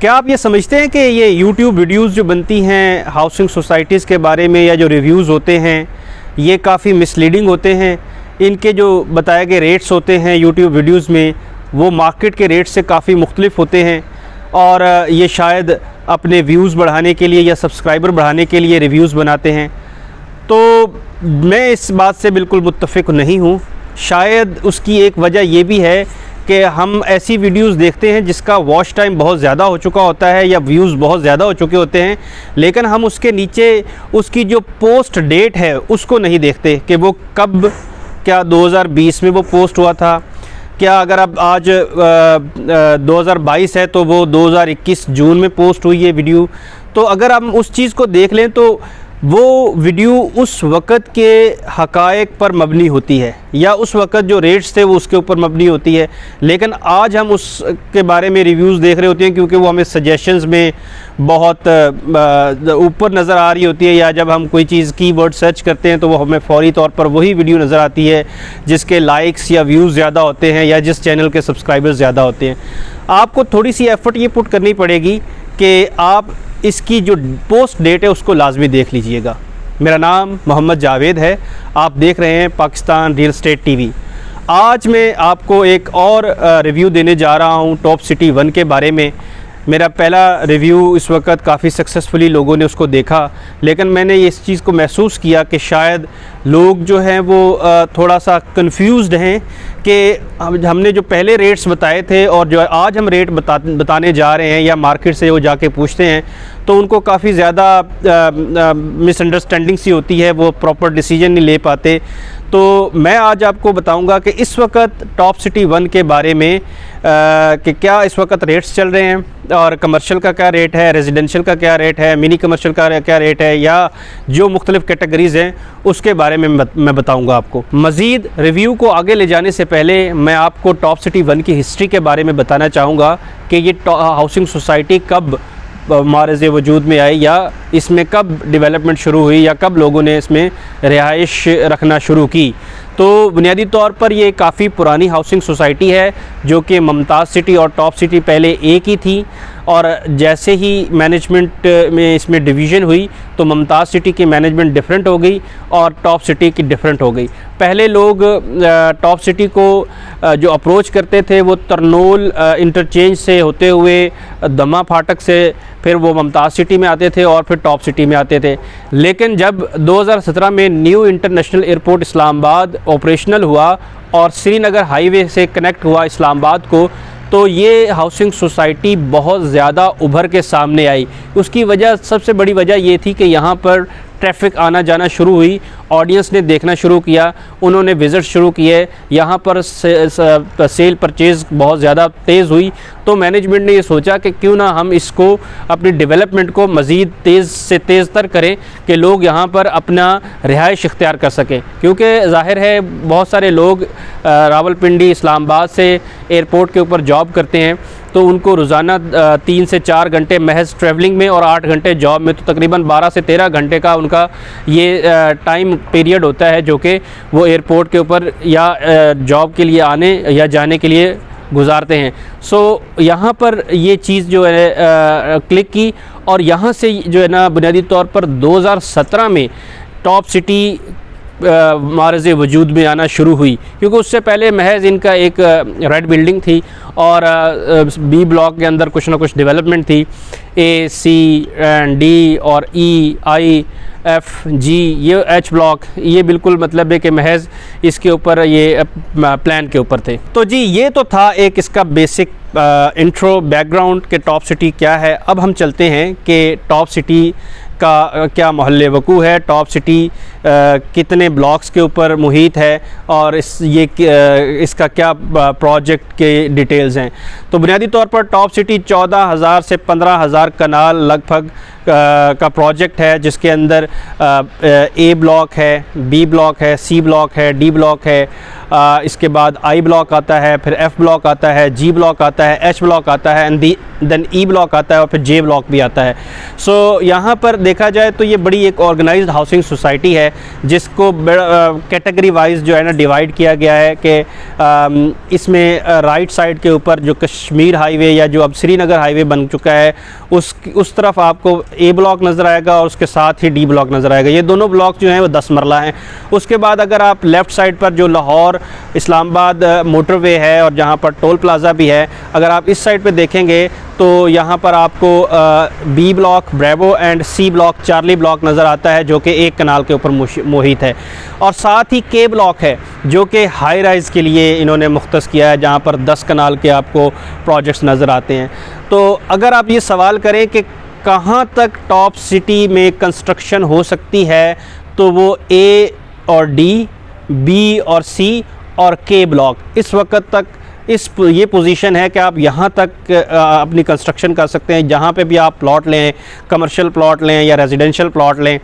क्या आप ये समझते हैं कि ये YouTube वीडियोस जो बनती हैं हाउसिंग सोसाइटीज़ के बारे में या जो रिव्यूज़ होते हैं ये काफ़ी मिसलीडिंग होते हैं? इनके जो बताए गए रेट्स होते हैं YouTube वीडियोस में वो मार्केट के रेट से काफ़ी मुख्तलिफ होते हैं और ये शायद अपने व्यूज़ बढ़ाने के लिए या सब्सक्राइबर बढ़ाने के लिए रिव्यूज़ बनाते हैं। तो मैं इस बात से बिल्कुल मुत्तफ़िक नहीं हूँ। शायद उसकी एक वजह ये भी है कि हम ऐसी वीडियोस देखते हैं जिसका वॉच टाइम बहुत ज़्यादा हो चुका होता है या व्यूज़ बहुत ज़्यादा हो चुके होते हैं, लेकिन हम उसके नीचे उसकी जो पोस्ट डेट है उसको नहीं देखते कि वो कब, क्या 2020 में वो पोस्ट हुआ था, क्या अगर अब आज 2022 है तो वो 2021 जून में पोस्ट हुई है वीडियो। तो अगर हम उस चीज़ को देख लें तो वो वीडियो उस वक़्त के हक़ाइक़ पर मबनी होती है या उस वक़्त जो रेट्स थे वो उसके ऊपर मबनी होती है, लेकिन आज हम उसके बारे में रिव्यूज़ देख रहे होते हैं क्योंकि वो हमें सजेशंस में बहुत ऊपर नज़र आ रही होती है, या जब हम कोई चीज़ कीवर्ड सर्च करते हैं तो वो हमें फ़ौरी तौर पर वही वीडियो नज़र आती है जिसके लाइक्स या व्यूज़ ज़्यादा होते हैं या जिस चैनल के सब्सक्राइबर्स ज़्यादा होते हैं। आपको थोड़ी सी एफ़र्ट ये पुट करनी पड़ेगी कि आप इसकी जो पोस्ट डेट है उसको लाजमी देख लीजिएगा। मेरा नाम मोहम्मद जावेद है, आप देख रहे हैं पाकिस्तान रियल एस्टेट टीवी। आज मैं आपको एक और रिव्यू देने जा रहा हूं टॉप सिटी 1 के बारे में। मेरा पहला रिव्यू इस वक्त काफ़ी सक्सेसफुली लोगों ने उसको देखा, लेकिन मैंने इस चीज़ को महसूस किया कि शायद लोग जो हैं वो थोड़ा सा कंफ्यूज्ड हैं कि हमने जो पहले रेट्स बताए थे और जो आज हम रेट बताने जा रहे हैं या मार्केट से वो जाके पूछते हैं तो उनको काफ़ी ज़्यादा मिसअंडरस्टैंडिंग सी होती है, वो प्रॉपर डिसीजन नहीं ले पाते। तो मैं आज आपको बताऊंगा कि इस वक्त टॉप सिटी 1 के बारे में कि क्या इस वक्त रेट्स चल रहे हैं और कमर्शियल का क्या रेट है, रेजिडेंशियल का क्या रेट है, मिनी कमर्शियल का क्या रेट है, या जो मुख्तलिफ़ कैटेगरीज़ हैं उसके बारे में मैं बताऊंगा आपको। मज़ीद रिव्यू को आगे ले जाने से पहले मैं आपको टॉप सिटी 1 की हिस्ट्री के बारे में बताना चाहूँगा कि ये हाउसिंग सोसाइटी कब मारज़ वजूद में आई या इसमें कब डेवलपमेंट शुरू हुई या कब लोगों ने इसमें रिहाइश रखना शुरू की। तो बुनियादी तौर पर ये काफ़ी पुरानी हाउसिंग सोसाइटी है जो कि मुमताज़ सिटी और टॉप सिटी पहले एक ही थी, और जैसे ही मैनेजमेंट में इसमें डिवीज़न हुई तो मुमताज़ सिटी की मैनेजमेंट डिफरेंट हो गई और टॉप सिटी की डिफरेंट हो गई। पहले लोग टॉप सिटी को जो अप्रोच करते थे वो तरनोल इंटरचेंज से होते हुए दमा फाटक से फिर वो मुमताज़ सिटी में आते थे और फिर टॉप सिटी में आते थे। लेकिन जब 2017 में new international airport Islamabad operational हुआ और श्रीनगर हाईवे से कनेक्ट हुआ इस्लामाबाद को, तो ये हाउसिंग सोसाइटी बहुत ज़्यादा उभर के सामने आई। उसकी वजह, सबसे बड़ी वजह ये थी कि यहाँ पर ट्रैफिक आना जाना शुरू हुई, ऑडियंस ने देखना शुरू किया, उन्होंने विज़िट शुरू किए, यहाँ पर सेल परचेज़ बहुत ज़्यादा तेज़ हुई। तो मैनेजमेंट ने ये सोचा कि क्यों ना हम इसको अपनी डेवलपमेंट को मज़ीद तेज़ से तेज़ तर करें कि लोग यहाँ पर अपना रिहाइश इख्तियार कर सकें, क्योंकि ज़ाहिर है बहुत सारे लोग रावलपिंडी इस्लामाबाद से एयरपोर्ट के ऊपर जॉब करते हैं, तो उनको रोज़ाना 3 से 4 घंटे महज ट्रैवलिंग में और 8 घंटे जॉब में, तो तकरीबन 12 से 13 घंटे का उनका ये टाइम पीरियड होता है जो कि वो एयरपोर्ट के ऊपर या जॉब के लिए आने या जाने के लिए गुजारते हैं। सो यहाँ पर ये चीज़ जो है क्लिक की, और यहाँ से जो है ना बुनियादी तौर पर 2017 में टॉप सिटी मारज़ वजूद में आना शुरू हुई, क्योंकि उससे पहले महज इनका एक रेड बिल्डिंग थी और बी ब्लॉक के अंदर कुछ ना कुछ डेवलपमेंट थी, A, C and D और E, I, F, G, ये H ब्लॉक, ये बिल्कुल मतलब है कि महज इसके ऊपर ये प्लान के ऊपर थे। तो जी ये तो था एक इसका बेसिक इंट्रो बैकग्राउंड के टॉप सिटी क्या है। अब हम चलते हैं कि टॉप सिटी का क्या महल्ले वकू है, टॉप सिटी कितने ब्लॉक्स के ऊपर मुहित है और इसका क्या प्रोजेक्ट के डिटेल्स हैं। तो बुनियादी तौर पर टॉप सिटी 14,000 से 15,000 कनाल लगभग का प्रोजेक्ट है, जिसके अंदर A ब्लॉक है, B ब्लॉक है, C ब्लॉक है, D ब्लॉक है, इसके बाद I ब्लॉक आता है, फिर F ब्लॉक आता है, G ब्लॉक आता है, H ब्लॉक आता है, एंड देन E ब्लॉक आता है और फिर J ब्लॉक भी आता है। सो यहाँ पर देखा जाए तो ये बड़ी एक ऑर्गेनाइज्ड हाउसिंग सोसाइटी है है, जिसको कैटेगरी वाइज जो है ना डिवाइड किया गया है कि इसमें राइट साइड के ऊपर जो कश्मीर हाईवे या जो अब श्रीनगर हाईवे बन चुका है उस तरफ आपको ए ब्लॉक नज़र आएगा और उसके साथ ही डी ब्लॉक नज़र आएगा। ये दोनों ब्लॉक जो हैं वो 10 मरला हैं। उसके बाद अगर आप लेफ़्ट साइड पर जो लाहौर इस्लामाबाद मोटरवे है और जहाँ पर टोल प्लाज़ा भी है, अगर आप इस साइड पे देखेंगे तो यहाँ पर आपको B block bravo and C block charlie block नज़र आता है, जो कि एक कनाल के ऊपर मोहित है। और साथ ही के ब्लॉक है जो कि हाई राइज़ के लिए इन्होंने मुख्तस किया है, जहाँ पर 10 कनाल के आपको प्रोजेक्ट्स नज़र आते हैं। तो अगर आप ये सवाल करें कि कहाँ तक टॉप सिटी में कंस्ट्रक्शन हो सकती है, तो वो ए और डी, बी और सी और के ब्लॉक इस वक्त तक ये पोजीशन है कि आप यहाँ तक अपनी कंस्ट्रक्शन कर सकते हैं। जहाँ पे भी आप प्लॉट लें, कमर्शियल प्लॉट लें या रेजिडेंशियल प्लॉट लें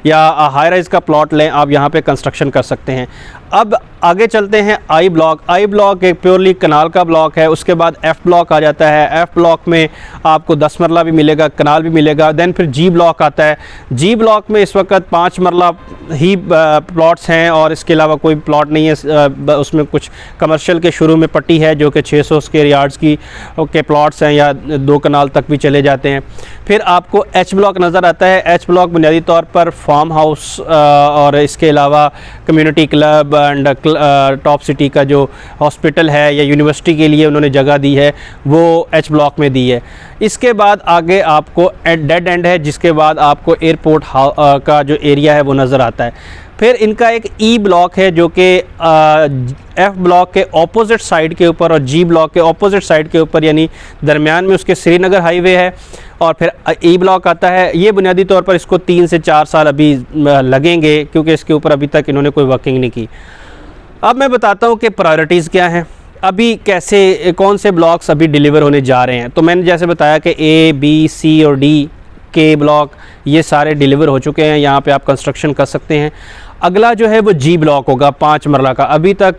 या हाई राइज़ का प्लॉट लें, आप यहाँ पे कंस्ट्रक्शन कर सकते हैं। अब आगे चलते हैं आई ब्लॉक। आई ब्लॉक एक प्योरली कनाल का ब्लॉक है। उसके बाद एफ़ ब्लॉक आ जाता है। एफ़ ब्लॉक में आपको 10 मरला भी मिलेगा, कनाल भी मिलेगा। देन फिर जी ब्लॉक आता है। जी ब्लॉक में इस वक्त 5 मरला ही प्लॉट्स हैं और इसके अलावा कोई प्लॉट नहीं है। उसमें कुछ कमर्शियल के शुरू में पट्टी है जो कि 600 स्क्वायर यार्ड्स के प्लॉट्स हैं या 2 कनाल तक भी चले जाते हैं। फिर आपको एच ब्लॉक नज़र आता है। एच ब्लॉक बुनियादी तौर पर फार्म हाउस और इसके अलावा community club and top city का जो हॉस्पिटल है या यूनिवर्सिटी के लिए उन्होंने जगह दी है, वो एच ब्लॉक में दी है। इसके बाद आगे आपको डेड एंड है, जिसके बाद आपको एयरपोर्ट का जो एरिया है वो नज़र आता है। फिर इनका एक ई ब्लॉक है जो कि एफ़ ब्लॉक के ऑपोजिट साइड के ऊपर और जी ब्लॉक के ऑपोजिट साइड के ऊपर, यानी दरमियान में उसके श्रीनगर हाईवे है। और फिर ई ब्लॉक आता है। ये बुनियादी तौर पर इसको 3 से 4 साल अभी लगेंगे, क्योंकि इसके ऊपर अभी तक इन्होंने कोई वर्किंग नहीं की। अब मैं बताता हूँ कि प्रायोरिटीज़ क्या हैं, अभी कैसे कौन से ब्लॉक्स अभी डिलीवर होने जा रहे हैं। तो मैंने जैसे बताया कि ए, बी, सी और डी के ब्लॉक ये सारे डिलीवर हो चुके हैं, यहाँ पे आप कंस्ट्रक्शन कर सकते हैं। अगला जो है वो जी ब्लॉक होगा 5 मरला का। अभी तक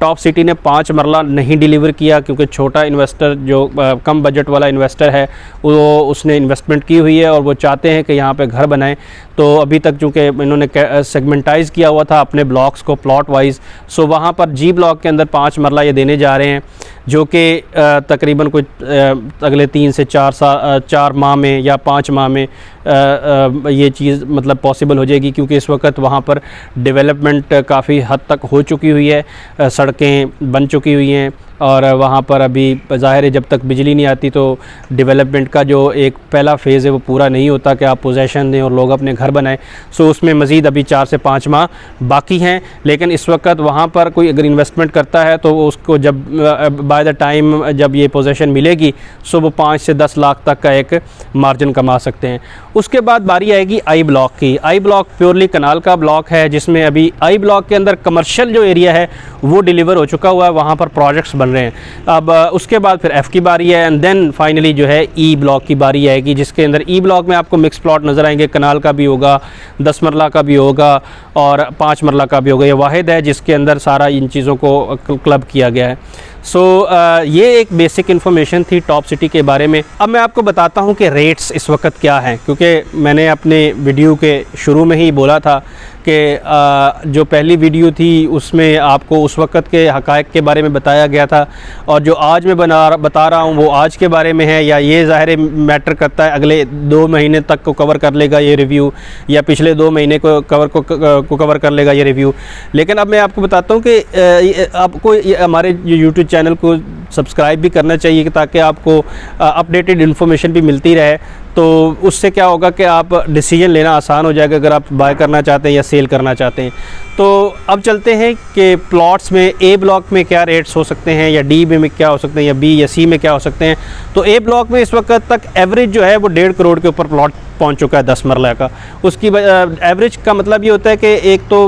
टॉप सिटी ने 5 मरला नहीं डिलीवर किया, क्योंकि छोटा इन्वेस्टर जो कम बजट वाला इन्वेस्टर है वो उसने इन्वेस्टमेंट की हुई है और वो चाहते हैं कि यहाँ पे घर बनाएं। तो अभी तक चूँकि इन्होंने सेगमेंटाइज़ किया हुआ था अपने ब्लॉक्स को प्लॉट वाइज, सो वहाँ पर जी ब्लॉक के अंदर 5 मरला ये देने जा रहे हैं, जो कि तकरीबन कोई अगले 3 से 4 माह में या 5 माह में ये चीज़ मतलब पॉसिबल हो जाएगी, क्योंकि इस वक्त वहाँ पर डेवलपमेंट काफ़ी हद तक हो चुकी हुई है, सड़कें बन चुकी हुई हैं और वहाँ पर अभी ज़ाहिर है जब तक बिजली नहीं आती तो डेवलपमेंट का जो एक पहला फ़ेज़ है वो पूरा नहीं होता कि आप पोजेशन दें और लोग अपने घर बनाएं। सो उसमें मज़ीद अभी 4 से 5 माह बाकी हैं। लेकिन इस वक्त वहाँ पर कोई अगर इन्वेस्टमेंट करता है तो उसको जब बाय द टाइम जब ये पोजेशन मिलेगी, सो वो 5 से 10 लाख तक का एक मार्जिन कमा सकते हैं। उसके बाद बारी आएगी आई ब्लॉक की। आई ब्लॉक प्योरली कनाल का ब्लॉक है, जिसमें अभी आई ब्लॉक के अंदर कमर्शियल जो एरिया है वो डिलीवर हो चुका हुआ है, वहाँ पर प्रोजेक्ट्स बन रहे हैं। अब उसके बाद फिर एफ़ की बारी है एंड देन फाइनली जो है ई ब्लॉक की बारी आएगी, जिसके अंदर ई ब्लॉक में आपको मिक्स प्लॉट नज़र आएंगे। कनाल का भी होगा, 10 मरला का भी होगा और 5 मरला का भी होगा। ये वाहिद है जिसके अंदर सारा इन चीज़ों को क्लब किया गया है। सो ये एक बेसिक इन्फॉर्मेशन थी टॉप सिटी के बारे में। अब मैं आपको बताता हूँ कि रेट्स इस वक्त क्या हैं, क्योंकि मैंने अपने वीडियो के शुरू में ही बोला था कि जो पहली वीडियो थी उसमें आपको उस वक्त के हक़ाइक़ के बारे में बताया गया था, और जो आज मैं बता रहा हूँ वो आज के बारे में है, या ये ज़ाहिर मैटर करता है अगले 2 महीने तक को कवर कर लेगा ये रिव्यू, या पिछले 2 महीने को कवर कर लेगा ये रिव्यू। लेकिन अब मैं आपको बताता हूँ कि आपको हमारे यूट्यूब चैनल को सब्सक्राइब भी करना चाहिए, ताकि आपको अपडेटेड इन्फॉर्मेशन भी मिलती रहे। तो उससे क्या होगा कि आप डिसीजन लेना आसान हो जाएगा अगर आप बाय करना चाहते हैं या सेल करना चाहते हैं। तो अब चलते हैं कि प्लॉट्स में ए ब्लॉक में क्या रेट्स हो सकते हैं, या डी में क्या हो सकते हैं, या बी या सी में क्या हो सकते हैं। तो ए ब्लॉक में इस वक्त तक एवरेज जो है वो 1.5 करोड़ के ऊपर प्लॉट पहुंच चुका है 10 मरला का। उसकी एवरेज का मतलब ये होता है कि एक तो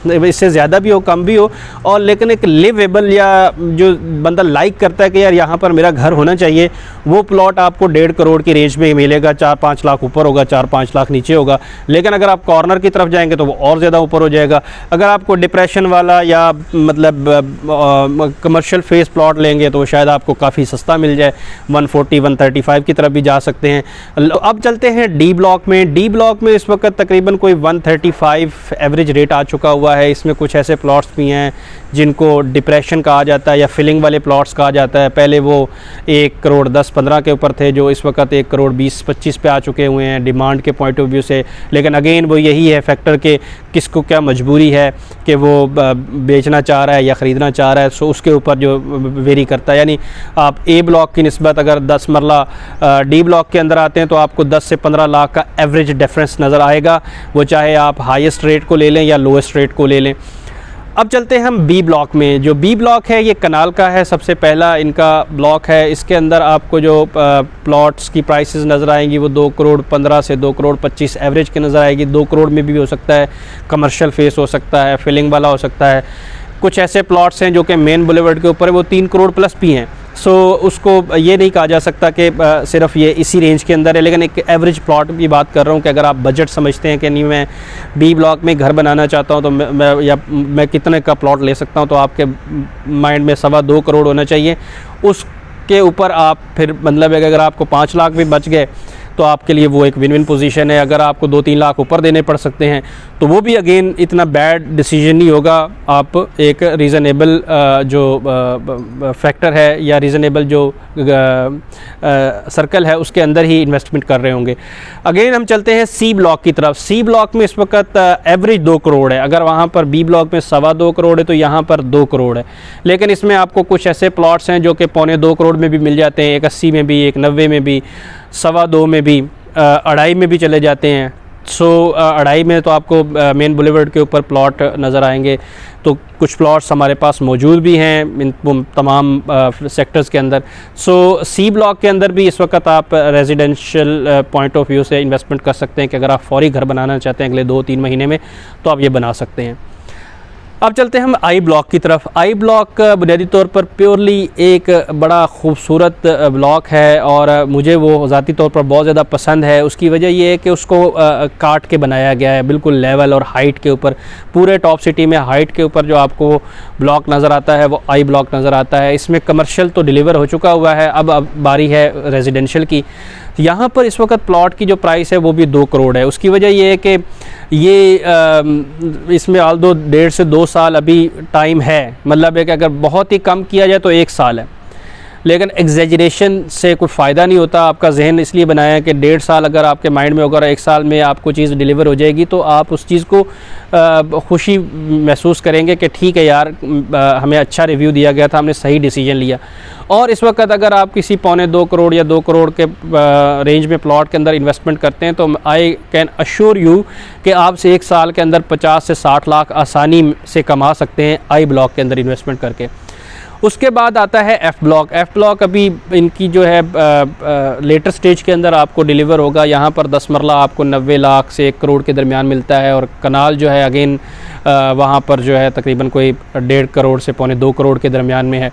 इससे ज़्यादा भी हो कम भी हो, और लेकिन एक लिवेबल या जो बंदा लाइक करता है कि यार यहाँ पर मेरा घर होना चाहिए, वो प्लॉट आपको 1.5 करोड़ की रेंज में मिलेगा। 4-5 लाख ऊपर होगा, 4-5 लाख नीचे होगा। लेकिन अगर आप कॉर्नर की तरफ जाएंगे तो वो और ज़्यादा ऊपर हो जाएगा। अगर आपको डिप्रेशन वाला या मतलब कमर्शियल फेस प्लॉट लेंगे तो शायद आपको काफ़ी सस्ता मिल जाए, 140-135 की तरफ भी जा सकते हैं। अब चलते हैं डी ब्लॉक में। डी ब्लॉक में इस वक्त तकरीबन कोई 135 एवरेज रेट आ चुका हुआ है। इसमें कुछ ऐसे प्लॉट्स भी हैं जिनको डिप्रेशन कहा जाता है या फिलिंग वाले प्लॉट्स कहा जाता है। पहले वो 1 करोड़ 10-15 के ऊपर थे, जो इस वक्त 1 करोड़ 20-25 पे आ चुके हुए हैं डिमांड के पॉइंट ऑफ व्यू से। लेकिन अगेन वो यही है फैक्टर कि किसको क्या मजबूरी है कि वो बेचना चाह रहा है या ख़रीदना चाह रहा है, सो उसके ऊपर जो वेरी करता है। यानी आप ए ब्लॉक की निस्बत अगर 10 मरला डी ब्लॉक के अंदर आते हैं तो आपको 10 से 15 लाख का एवरेज डिफरेंस नज़र आएगा, वो चाहे आप हाईएस्ट रेट को ले लें या लोएस्ट रेट को ले लें। अब चलते हैं हम बी ब्लॉक में। जो बी ब्लॉक है ये कनाल का है, सबसे पहला इनका ब्लॉक है। इसके अंदर आपको जो प्लॉट्स की प्राइसेस नज़र आएंगी वो 2 करोड़ 15 से 2 करोड़ 25 एवरेज के नज़र आएगी। 2 करोड़ में भी हो सकता है, कमर्शियल फेस हो सकता है, फिलिंग वाला हो सकता है। कुछ ऐसे प्लॉट्स हैं जो कि मेन बुलेवर्ड के ऊपर है, वो 3 करोड़ प्लस भी हैं। सो उसको ये नहीं कहा जा सकता कि सिर्फ ये इसी रेंज के अंदर है, लेकिन एक एवरेज प्लॉट की बात कर रहा हूँ कि अगर आप बजट समझते हैं कि नहीं मैं बी ब्लॉक में घर बनाना चाहता हूँ तो मैं कितने का प्लॉट ले सकता हूँ, तो आपके माइंड में 2.25 करोड़ होना चाहिए। उसके ऊपर आप फिर मतलब है कि अगर आपको 5 लाख भी बच गए तो आपके लिए वो एक विन विन पोजीशन है। अगर आपको 2-3 लाख ऊपर देने पड़ सकते हैं तो वो भी अगेन इतना बैड डिसीजन नहीं होगा। आप एक रीज़नेबल जो फैक्टर है या रीज़नेबल जो सर्कल है उसके अंदर ही इन्वेस्टमेंट कर रहे होंगे। अगेन हम चलते हैं सी ब्लॉक की तरफ। सी ब्लॉक में इस वक्त एवरेज 2 करोड़ है। अगर वहाँ पर बी ब्लॉक में 2.25 करोड़ है तो यहाँ पर 2 करोड़ है। लेकिन इसमें आपको कुछ ऐसे प्लॉट्स हैं जो कि 2.25 करोड़ में भी मिल जाते हैं, एक 80 में भी, एक 90 में भी, 2.25 में भी, 2.5 में भी चले जाते हैं। सो 2.5 में तो आपको मेन बुलेवर्ड के ऊपर प्लॉट नज़र आएंगे। तो कुछ प्लॉट्स हमारे पास मौजूद भी हैं इन तमाम सेक्टर्स के अंदर। सो सी ब्लॉक के अंदर भी इस वक्त आप रेजिडेंशियल पॉइंट ऑफ व्यू से इन्वेस्टमेंट कर सकते हैं कि अगर आप फौरी घर बनाना चाहते हैं अगले 2-3 महीने में तो आप ये बना सकते हैं। अब चलते हैं हम आई ब्लॉक की तरफ। आई ब्लॉक बुनियादी तौर पर प्योरली एक बड़ा खूबसूरत ब्लॉक है और मुझे वो ज़ाती तौर पर बहुत ज़्यादा पसंद है। उसकी वजह ये है कि उसको काट के बनाया गया है बिल्कुल लेवल और हाइट के ऊपर। पूरे टॉप सिटी में हाइट के ऊपर जो आपको ब्लॉक नज़र आता है वो आई ब्लॉक नज़र आता है। इसमें कमर्शियल तो डिलीवर हो चुका हुआ है, अब बारी है रेजिडेंशियल की। यहाँ पर इस वक्त प्लॉट की जो प्राइस है वो भी 2 करोड़ है। उसकी वजह ये है कि ये इसमें आल दो 1.5 से 2 साल अभी टाइम है। मतलब है कि अगर बहुत ही कम किया जाए तो 1 साल है, लेकिन एग्जेजरेशन से कुछ फ़ायदा नहीं होता। आपका जहन इसलिए बनाया है कि 1.5 साल अगर आपके माइंड में होगा, 1 साल में आपको चीज़ डिलीवर हो जाएगी तो आप उस चीज़ को खुशी महसूस करेंगे कि ठीक है यार, हमें अच्छा रिव्यू दिया गया था, हमने सही डिसीजन लिया। और इस वक्त अगर आप किसी 2.25 करोड़ या 2 करोड़ के रेंज में प्लॉट के अंदर इन्वेस्टमेंट करते हैं तो आई कैन अश्योर यू कि आप से 1 साल के अंदर 50 से 60 लाख आसानी से कमा सकते हैं आई ब्लॉक के अंदर इन्वेस्टमेंट करके। उसके बाद आता है एफ़ ब्लॉक। एफ़ ब्लॉक अभी इनकी जो है लेटर स्टेज के अंदर आपको डिलीवर होगा। यहाँ पर 10 मरला आपको 90 लाख से 1 करोड़ के दरमियान मिलता है और कनाल जो है अगेन वहाँ पर जो है तकरीबन कोई 1.5 करोड़ से 2.25 करोड़ के दरमियान में है।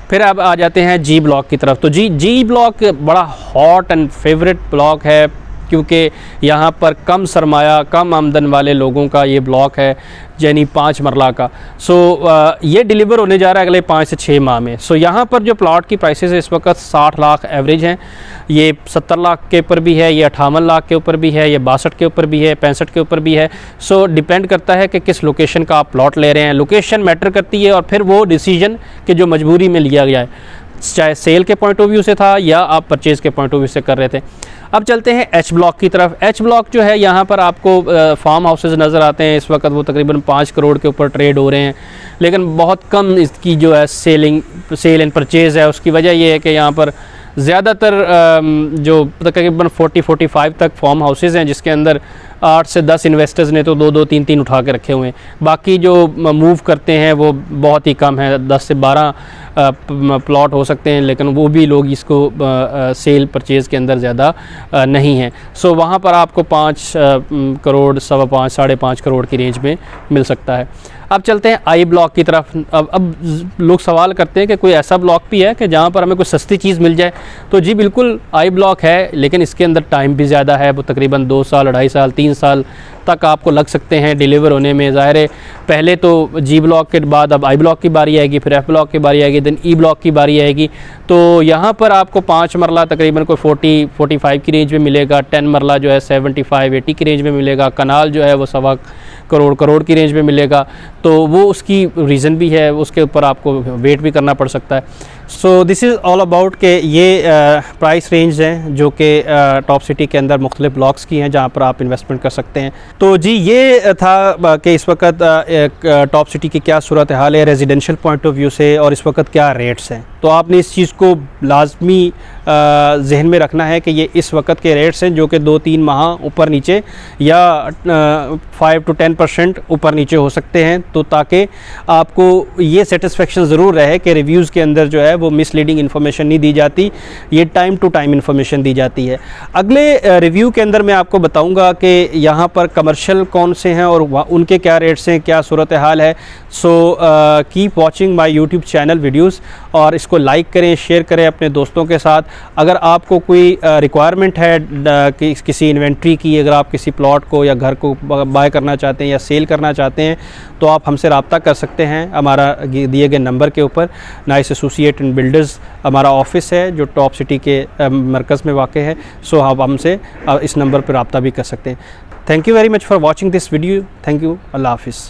फिर अब आ जाते हैं जी ब्लॉक की तरफ। तो जी ब्लॉक बड़ा हॉट एंड फेवरेट ब्लॉक है क्योंकि यहाँ पर कम सरमाया कम आमदन वाले लोगों का ये ब्लॉक है, यानी 5 मरला का। सो ये डिलीवर होने जा रहा है अगले 5 से 6 माह में। सो यहाँ पर जो प्लॉट की प्राइसेस इस वक्त 60 लाख एवरेज हैं। ये 70 लाख के ऊपर भी है, ये 58 लाख के ऊपर भी है, ये 62 के ऊपर भी है, 65 के ऊपर भी है। सो डिपेंड करता है कि किस लोकेशन का आप प्लॉट ले रहे हैं। लोकेशन मैटर करती है और फिर वो डिसीजन कि जो मजबूरी में लिया गया है, चाहे सेल के पॉइंट ऑफ व्यू से था या आप परचेज़ के पॉइंट ऑफ व्यू से कर रहे थे। अब चलते हैं एच ब्लॉक की तरफ। एच ब्लॉक जो है यहाँ पर आपको फार्म हाउसेज नज़र आते हैं। इस वक्त वो तकरीबन 5 करोड़ के ऊपर ट्रेड हो रहे हैं, लेकिन बहुत कम इसकी जो है सेल एंड परचेज़ है। उसकी वजह ये है कि यहाँ पर ज़्यादातर जो तकरीबन 40-45 तक फार्म हाउसेस हैं, जिसके अंदर 8 से 10 इन्वेस्टर्स ने तो 2-2 3-3 उठा के रखे हुए हैं। बाकी जो मूव करते हैं वो बहुत ही कम है, 10 से 12 प्लॉट हो सकते हैं, लेकिन वो भी लोग इसको सेल परचेज़ के अंदर ज़्यादा नहीं है। सो वहाँ पर आपको 5 करोड़, 5.25, 5.5 करोड़ की रेंज में मिल सकता है। अब चलते हैं आई ब्लॉक की तरफ। अब लोग सवाल करते हैं कि कोई ऐसा ब्लॉक भी है कि जहाँ पर हमें कोई सस्ती चीज़ मिल जाए। तो जी बिल्कुल आई ब्लॉक है, लेकिन इसके अंदर टाइम भी ज़्यादा है। वो तकरीबन 2 साल, 2.5 साल, 3 साल तक आपको लग सकते हैं डिलीवर होने में। ज़ाहिर है पहले तो जी ब्लॉक के बाद अब आई ब्लॉक की बारी आएगी, फिर एफ ब्लॉक की बारी आएगी, देन ई ब्लॉक की बारी आएगी। तो यहाँ पर आपको 5 मरला तकरीबन कोई 40-45 की रेंज में मिलेगा। 10 मरला जो है 75-80 की रेंज में मिलेगा। कनाल जो है वो 1.25 करोड़ की रेंज में मिलेगा। तो वो उसकी रीज़न भी है, उसके ऊपर आपको वेट भी करना पड़ सकता है। So this is all about के ये प्राइस रेंज हैं जो कि टॉप सिटी के अंदर मुख्तलिफ ब्लॉक्स की हैं जहाँ पर आप इन्वेस्टमेंट कर सकते हैं। तो जी ये था कि इस वक्त टॉप सिटी की क्या सूरत हाल है रेजिडेंशियल पॉइंट ऑफ व्यू से, और इस वक्त क्या रेट्स हैं। तो आपने इस चीज़ को लाजमी जहन में रखना है कि ये इस वक्त के रेट्स हैं जो कि 2-3 माह ऊपर नीचे या 5 to 10% ऊपर नीचे हो सकते हैं। तो ताकि आपको ये सेटिस्फेक्शन ज़रूर रहे कि रिव्यूज़ के अंदर जो है वो मिसलीडिंग इन्फॉर्मेशन नहीं दी जाती, ये टाइम टू टाइम इन्फॉर्मेशन दी जाती है। अगले रिव्यू के अंदर मैं आपको बताऊंगा कि यहाँ पर कमर्शियल कौन से हैं और उनके क्या रेट्स हैं, क्या सूरत हाल है। So keep watching my YouTube channel videos, और इसको लाइक करें, शेयर करें अपने दोस्तों के साथ। अगर आपको कोई रिक्वायरमेंट है कि किसी इन्वेंट्री की, अगर आप किसी प्लॉट को या घर को बाय करना चाहते हैं या सेल करना चाहते हैं, तो आप हमसे रब्ता कर सकते हैं हमारा दिए गए नंबर के ऊपर। नाइस एसोसिएट एंड बिल्डर्स हमारा ऑफिस है जो टॉप सिटी के मरकज़ में वाक़ है। सो आप हमसे इस नंबर पर रब्ता भी कर सकते हैं। Thank you very much for watching this video. Thank you. अल्लाह हाफिज़।